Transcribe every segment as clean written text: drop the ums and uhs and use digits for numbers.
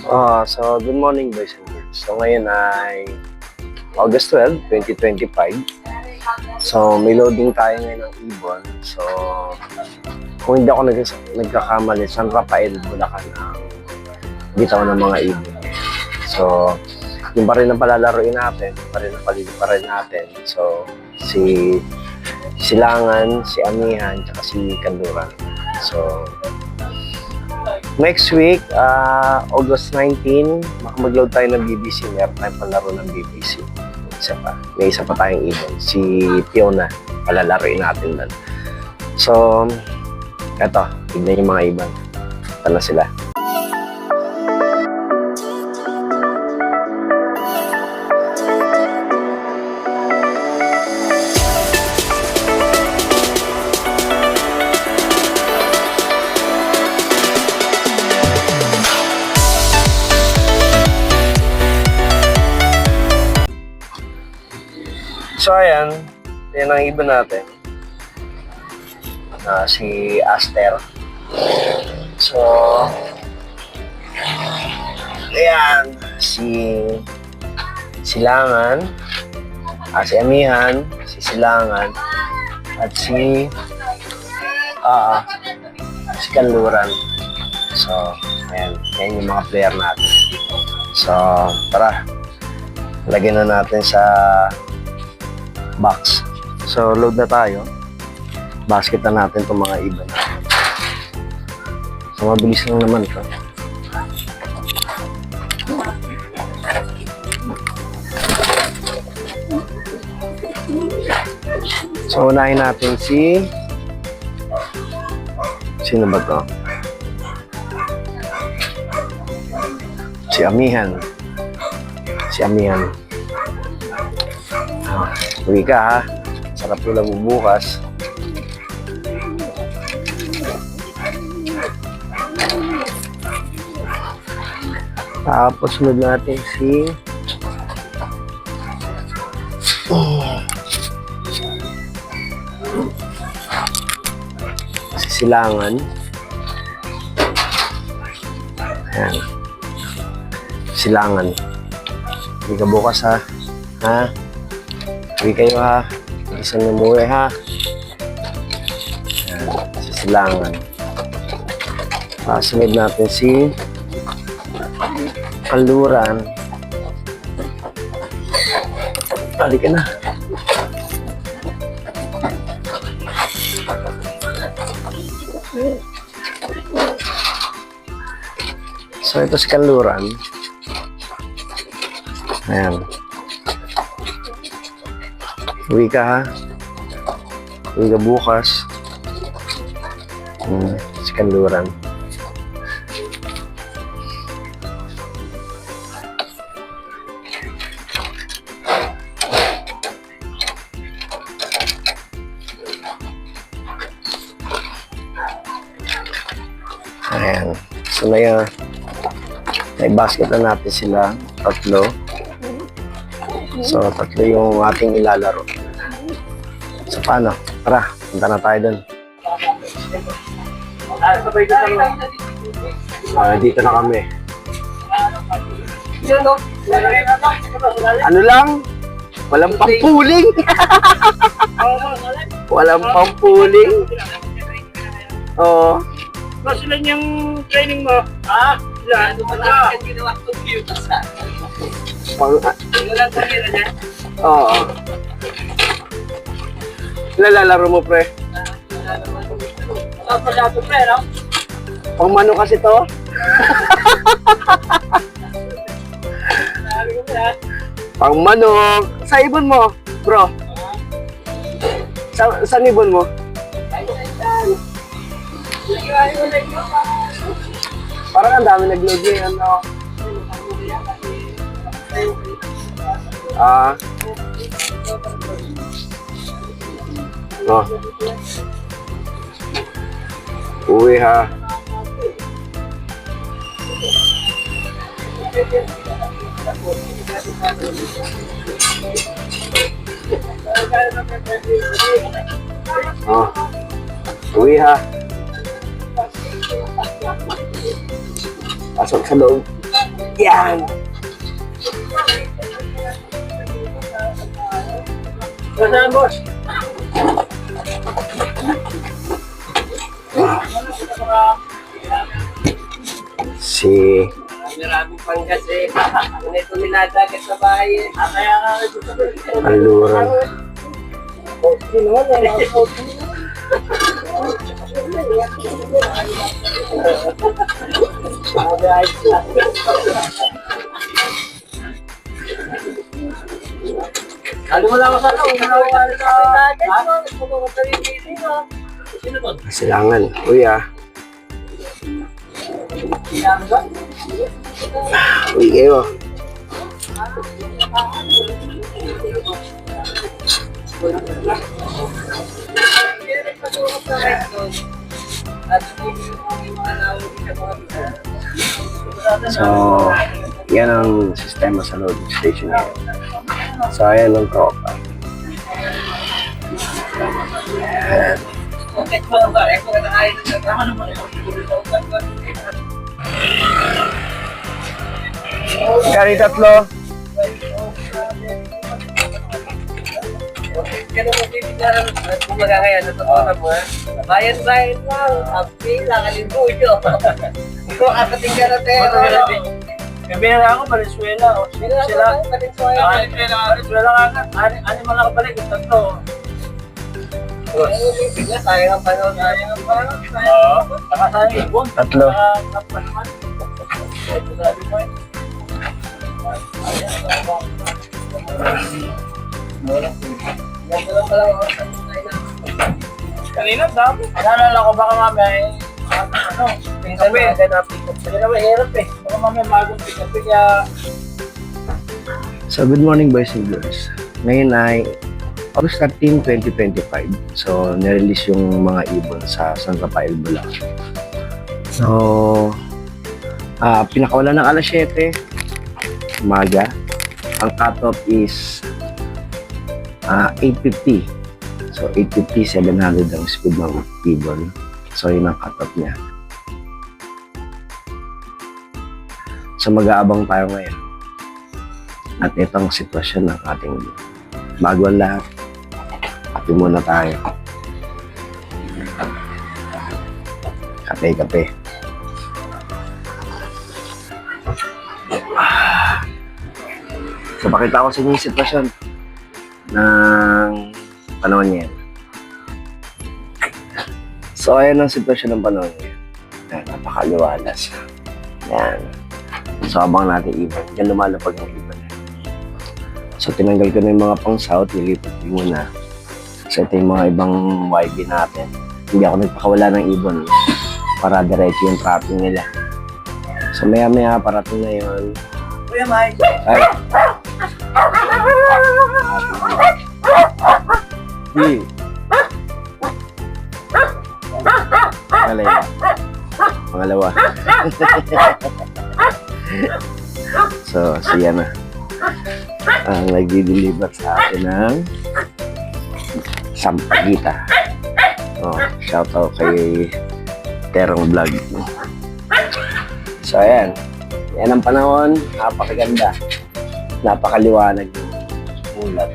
So good morning boys and girls. So ngayon ay August 12, 2025. So may loading tayo ngayon ng ibon. So kung hindi ako nagkakamali, San Rafael, Bulacan ang bitaw ng mga ibon. So yung pa rin ang palalaroin natin, yung pa rin ang paliliparan natin. So si Silangan, si Amihan, tsaka si Kanluran. So next week, August 19, mag-load tayo ng BBC. Meron tayong palaro ng BBC. May isa pa tayong ibon. Si Fiona, palalaroin natin doon. So, eto, tignan yung mga ibon. Ito na sila. So ayan, yan ang ibon natin. Si Aster. So, ayan, si Silangan, si Amihan, si Silangan, at si Kanluran. So, ayan, yan yung mga player natin. So, tara, lagyan na natin sa box. So, load na tayo. Basket na natin itong mga ibon. So, mabilis lang naman ito. So, unahin natin sino ba to? Si Amihan. Uwi ka ha. Sarap ulam mo bukas. Tapos sunod natin si Silangan. Ayan. Silangan. Uwi ka bukas ha. Uwi kayo ha. Isang umuwi ha. Ayan. Si Silangan. Sunod natin si Kanluran. Halika na. So ito si Kanluran. Ayan. Uwi ka ha. Uwi ka bukas. Si Kanluran. Ayan. So may basket na natin sila. Tatlo. So tatlo yung ating ilalaro. So paano? Tara, punta na tayo dun. Dito na kami. Ano lang? Walang pampuling. Walang pampuling. Oo. Mas ilan yung training mo? Ilan? Ano ginawa ko cute sa? Ilan ko yun na? Oo. Nalalaro mo, pre? Pagkato, pre, no? Pang mano kasi to? Pang manok. Sa ibon mo, bro? Saan ibon mo? Parang ang dami nag-load yun, ano? Uwi ha. Uwi ha. Pasok sa loob. Yan. Saan, boss? Si Maraming panggas eh. Ito niladagat sa bahay eh. Kaya nga gusto ko. Aluran. Sino mo na lang po? Ano mo lang ako sa loob? Sino to? Silangan. Kuya. Uy, kayo. So, yan ang sistema sa loading station ngayon. So, ayan ang tropa. Ayan. Kari tatlo. Kaya mo tinigaran, kumbaga kaya natutunan mo ha? Bayan-bayan lang, happy lang, kalimbuyo. Ikaw kakatinggan natin. Kaya ako, Valenzuela. Sila. Valenzuela nga. Ano mo lang kabalik? Yung tatlo. Sayang ang panahon. Sayang ang panahon. Oo. Saka sa ibon. Tatlo. Sabi mo eh. Kanina, dami. Naalala ko baka mamaya ano, pinsan mo yan, kaya na-pick up. Kaya naman, hirap eh. Baka mamaya magong pick up. Kaya, So, good morning boys and girls. Ngayon ay August 13, 2025. So, nirelease yung mga ibon sa San Rafael, Bulacan. So, pinakawalan ng alas 7 umaga. Ang cutoff is 8:50. So, 8:50, 700 ang speed ng ibon. So, yun ang cutoff niya. So, mag-aabang tayo ngayon. At ito ang sitwasyon ng ating bago ang lahat. Kape muna tayo. Kape. So, pakita ko sa inyo yung sitwasyon ng panahon niya. So, ayan ang sitwasyon ng panahon niya. Ayan, napakaliwalas. Ayan. So, abang natin ibon. Diyan lumalapag ng ibon. So, tinanggal ko na yung mga pang-south. Nilipat ko muna. So, ito yung mga ibang YB natin. Hindi ako nagpakawala ng ibon para diretso yung trapping nila. So, maya-maya parating na yun. Kuya Mike. Ay! Di! Pangalawa. So, siya na. Ang nag-deliver sa atin ng sampagita. Oh, shout out kay Terong Vlog. So, ayan. Yan ang panahon. Napakaganda. Napakaliwanag yung ulat.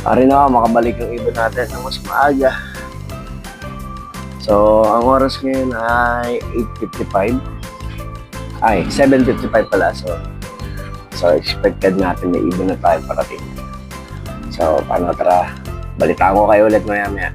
Pari na makabalik yung ibon natin ng mas maaga. So, ang oras ngayon ay 8:55. Ay, 7:55 pala. So, expected natin na ibon na tayo parating. So, paano tara? Balitaan ko kayo ulit maya-maya.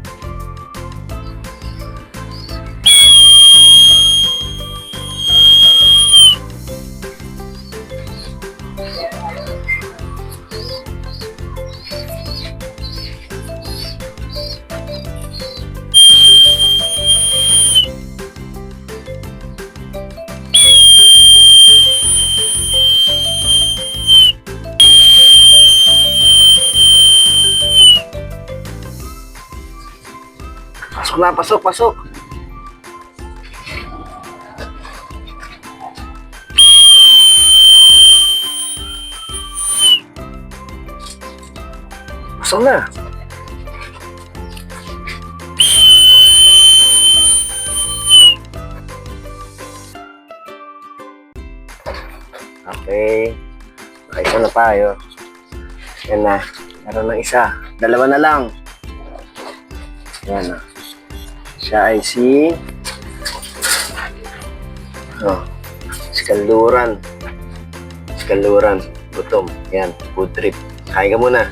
Pasok. Pasok na. Okay. Isa na tayo. Yan na. Meron ng isa. Dalawa na lang. Yan na. Siya ay si Skalduran. Skalduran. Gutom. Yan. Food trip. Kain ka muna.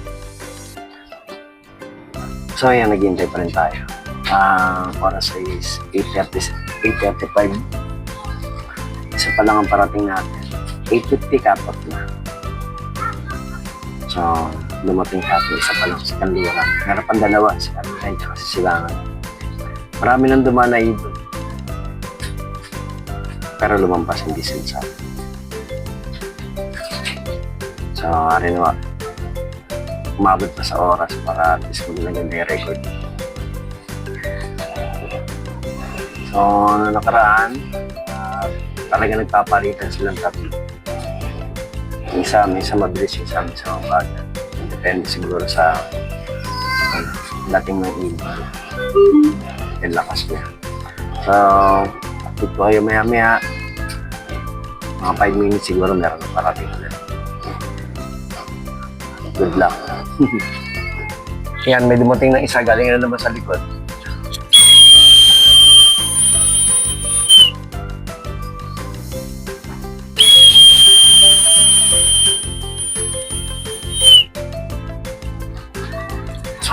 So, ayan. Nag-enjoy pa rin tayo. Oras ay 8:35. Isa pa lang ang parating natin. 8:50 cut-off na. So, dumating natin isa pa lang sa Kanluran. Meron pang dalawa, si Kanluran at si Silangan. Marami nang dumaan na ibon. Pero lumampas hindi sinsa. So, naman, umabot pa sa oras para at least maglalagay na yung record. So, nakaraan, talaga nagpapalitan silang tatlo. May isa mabilis, yung isa mabagal. Depende siguro sa dating ng ibon. Yung lakas niya. So, update ko kayo maya-maya. Mga 5 minutes siguro meron na parating ulit. Good luck. Yan, may dumating na isa. Galing na naman sa likod.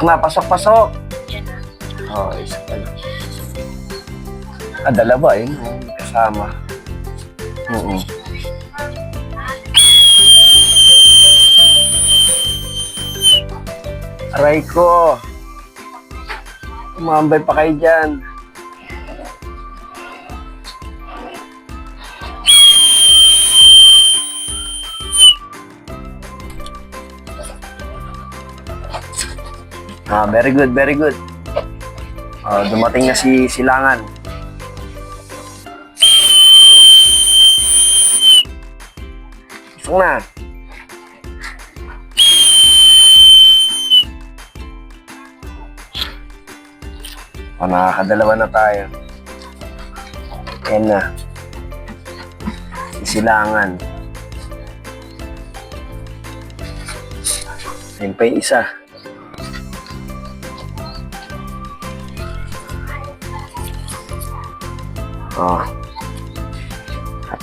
Pasok. Isa pa lang. Dalawa yun. Kasama. Aray ko. Umambay pa kayo dyan. Very good. Dumating na si Silangan. Isang na. Nakakadalawa na tayo. Yan na. Si Silangan. Yan pa yung isa.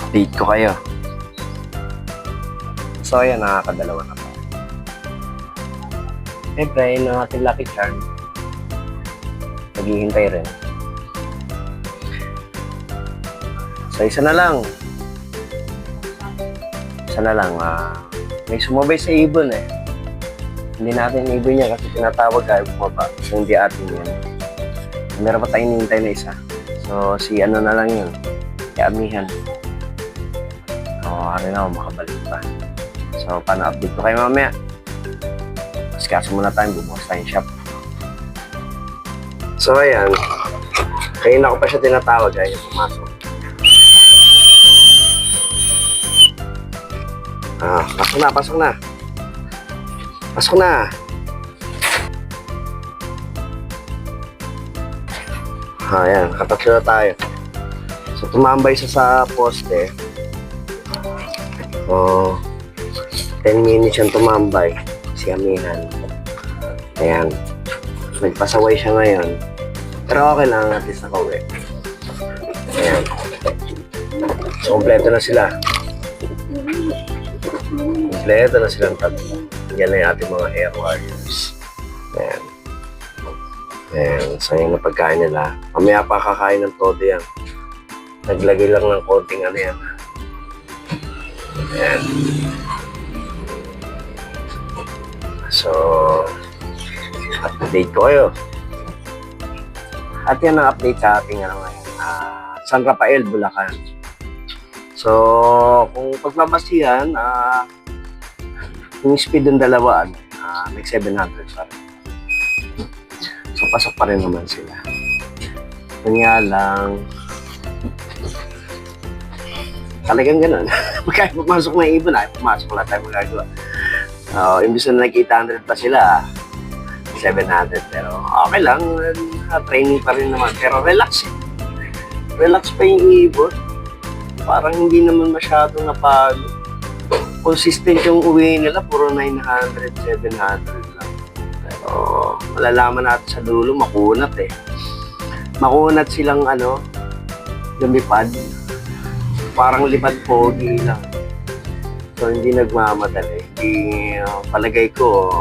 Update ko kayo. So, ayan, nakakadalawa na tayo. Siyempre, yun ang ating lucky charm. Naghihintay rin. So, isa na lang. May sumabay sa ibon eh. Hindi natin ibon niya kasi tinatawag kayo bumaba. So, hindi atin yan. Meron pa tayong hinihintay na isa. So, si ano na lang yun. Si Amihan. Hari na ako makabalik pa. So, paano update ko kayo mamaya? Kaso muna tayo, bumukas tayong shop. So, ayan. Kanina ko pa siya tinatawag. Ayan, pumasok. Pasok na. Ayan, katatlo na tayo. So, tumambay siya sa poste. 10 minutes siyang tumambay. Si Amihan. Ayan. Nagpasaway siya ngayon. Pero okay lang, at least nakauwi. Ayan. So, kompleto na sila. Kompleto na silang tatlo. Yan na yung ating mga air warriors. Ayan. Ayan, sayang na pagkain nila. Mamaya pa kakain ng todo yan. Naglagay lang ng konting ano yan. Ayan. So, update ko kayo. At yan ang update sa ating ano ngayon. San Rafael, Bulacan. So, kung pagbabasihan, yung speed ng dalawa, may 700 pa rin. So, pasok pa rin naman sila. Kanya lang, talagang ganun. Kahit pumasok na ibon, pumasok lang tayo magagawa. Imbis na nag-800 pa sila, 700. Pero okay lang, training pa rin naman. Pero relax. Relax pa yung ibon. Parang hindi naman masyadong napagod. consistent yung uwi nila, puro 900, 700 lang. Pero malalaman natin sa dulo, makunat eh. Makunat silang lumipad. Parang lipad pogi lang. So hindi nagmamadali. Hindi, palagay ko,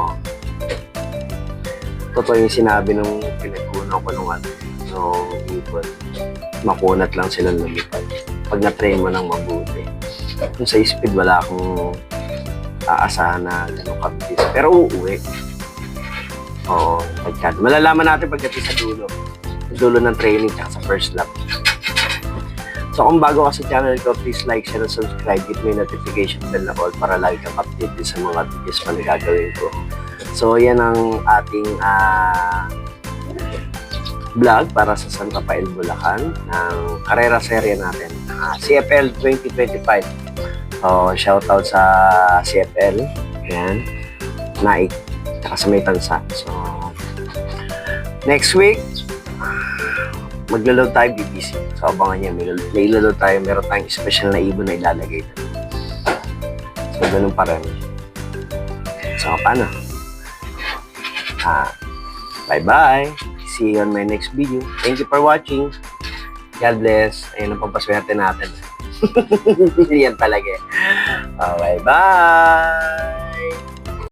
totoo yung sinabi nung pinagkunan ko nung ibon. Makunat lang silang lumipad. Pag na-train mo ng mabuti. Kung sa speed, wala akong aasahan na gano'ng kabilis. Pero uuwi. Oo, pagkado. Malalaman natin pagdating sa dulo. Sa dulo ng training at sa first lap. So kung bago ka sa channel ko, please like, share, and subscribe. Hit mo yung notification bell na all para lagi kang updated sa mga videos pa na gagawin ko. So yan ang ating vlog para sa San Rafael, Bulacan ng karera serye natin. CFL 2025. So shoutout sa CFL. Ayan. Naik. Tsaka sa may tansa. So next week, maglo-load tayo BBC. So, abangan niya. May ilo-load tayo. Meron tayong special na ibon na ilalagay doon. So, ganun pa rin. So, paano? Bye-bye. See you on my next video. Thank you for watching. God bless. Ayun ang pampaswerte natin. Yan talaga. Bye-bye.